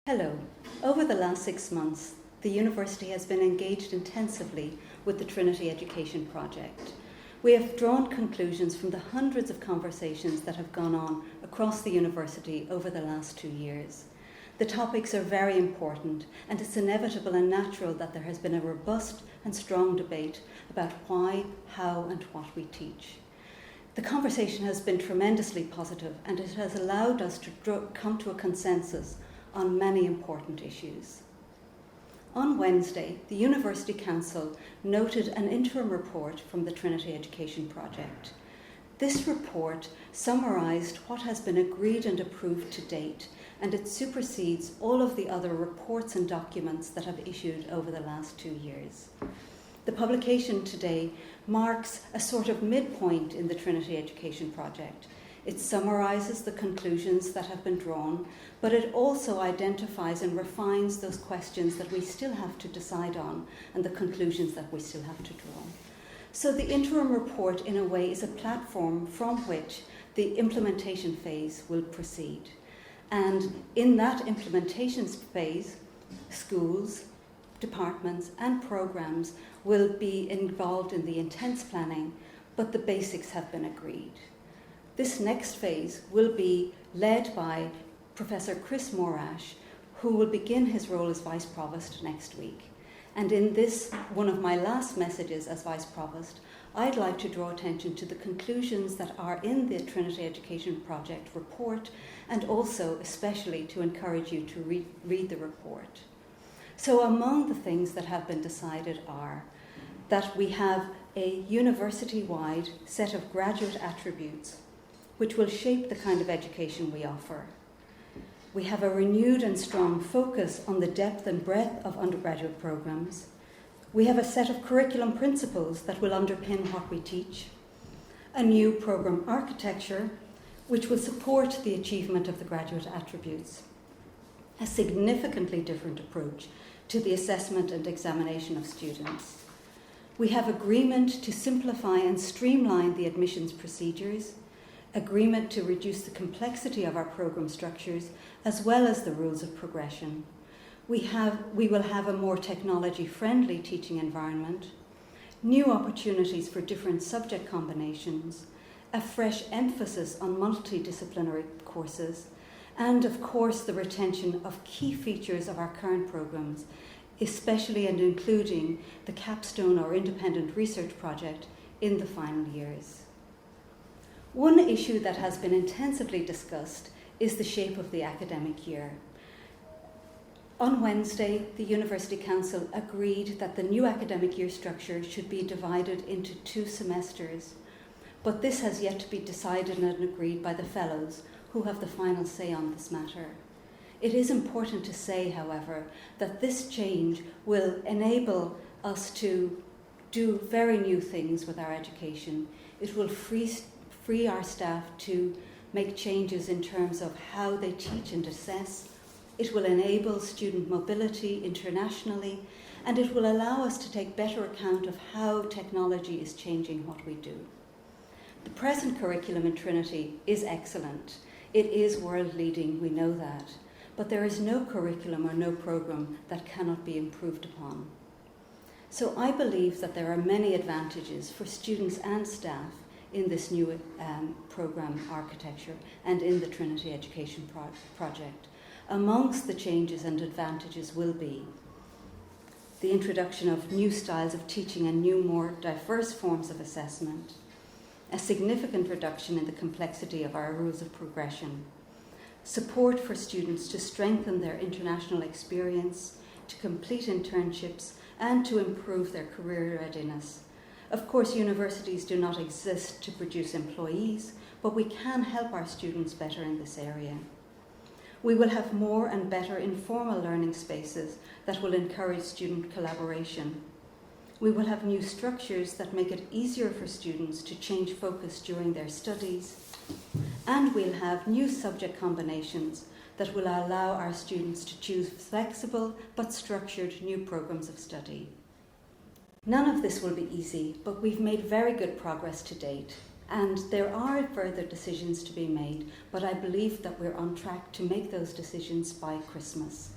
Hello. Over the last 6 months, the university has been engaged intensively with the Trinity Education Project. We have drawn conclusions from the hundreds of conversations that have gone on across the university over the last 2 years. The topics are very important, and it's inevitable and natural that there has been a robust and strong debate about why, how, and what we teach. The conversation has been tremendously positive, and it has allowed us to come to a consensus on many important issues. On Wednesday, the University Council noted an interim report from the Trinity Education Project. This report summarised what has been agreed and approved to date, and it supersedes all of the other reports and documents that have issued over the last 2 years. The publication today marks a sort of midpoint in the Trinity Education Project. It summarises the conclusions that have been drawn, but it also identifies and refines those questions that we still have to decide on and the conclusions that we still have to draw. So the interim report, in a way, is a platform from which the implementation phase will proceed. And in that implementation phase, schools, departments and programmes will be involved in the intense planning, but the basics have been agreed. This next phase will be led by Professor Chris Morash, who will begin his role as Vice Provost next week. And in this, one of my last messages as Vice Provost, I'd like to draw attention to the conclusions that are in the Trinity Education Project report, and also especially to encourage you to read the report. So among the things that have been decided are that we have a university-wide set of graduate attributes which will shape the kind of education we offer. We have a renewed and strong focus on the depth and breadth of undergraduate programs. We have a set of curriculum principles that will underpin what we teach. A new program architecture, which will support the achievement of the graduate attributes. A significantly different approach to the assessment and examination of students. We have agreement to simplify and streamline the admissions procedures, agreement to reduce the complexity of our programme structures, as well as the rules of progression. We will have a more technology-friendly teaching environment, new opportunities for different subject combinations, a fresh emphasis on multidisciplinary courses, and of course the retention of key features of our current programmes, especially and including the capstone or independent research project in the final years. One issue that has been intensively discussed is the shape of the academic year. On Wednesday, the University Council agreed that the new academic year structure should be divided into 2 semesters, but this has yet to be decided and agreed by the Fellows, who have the final say on this matter. It is important to say, however, that this change will enable us to do very new things with our education. It will free our staff to make changes in terms of how they teach and assess. It will enable student mobility internationally, and it will allow us to take better account of how technology is changing what we do. The present curriculum in Trinity is excellent. It is world-leading, we know that, but there is no curriculum or no programme that cannot be improved upon. So I believe that there are many advantages for students and staff in this new programme architecture and in the Trinity Education Project. Amongst the changes and advantages will be the introduction of new styles of teaching and new, more diverse forms of assessment, a significant reduction in the complexity of our rules of progression, support for students to strengthen their international experience, to complete internships, and to improve their career readiness. Of course, universities do not exist to produce employees, but we can help our students better in this area. We will have more and better informal learning spaces that will encourage student collaboration. We will have new structures that make it easier for students to change focus during their studies. And we'll have new subject combinations that will allow our students to choose flexible but structured new programs of study. None of this will be easy, but we've made very good progress to date. And there are further decisions to be made, but I believe that we're on track to make those decisions by Christmas.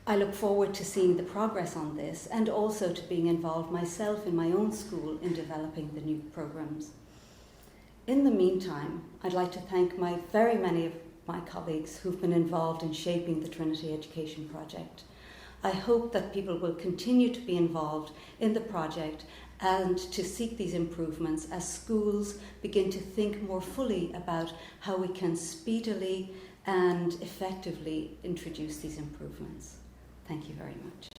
I look forward to seeing the progress on this and also to being involved myself in my own school in developing the new programmes. In the meantime, I'd like to thank very many of my colleagues who've been involved in shaping the Trinity Education Project. I hope that people will continue to be involved in the project and to seek these improvements as schools begin to think more fully about how we can speedily and effectively introduce these improvements. Thank you very much.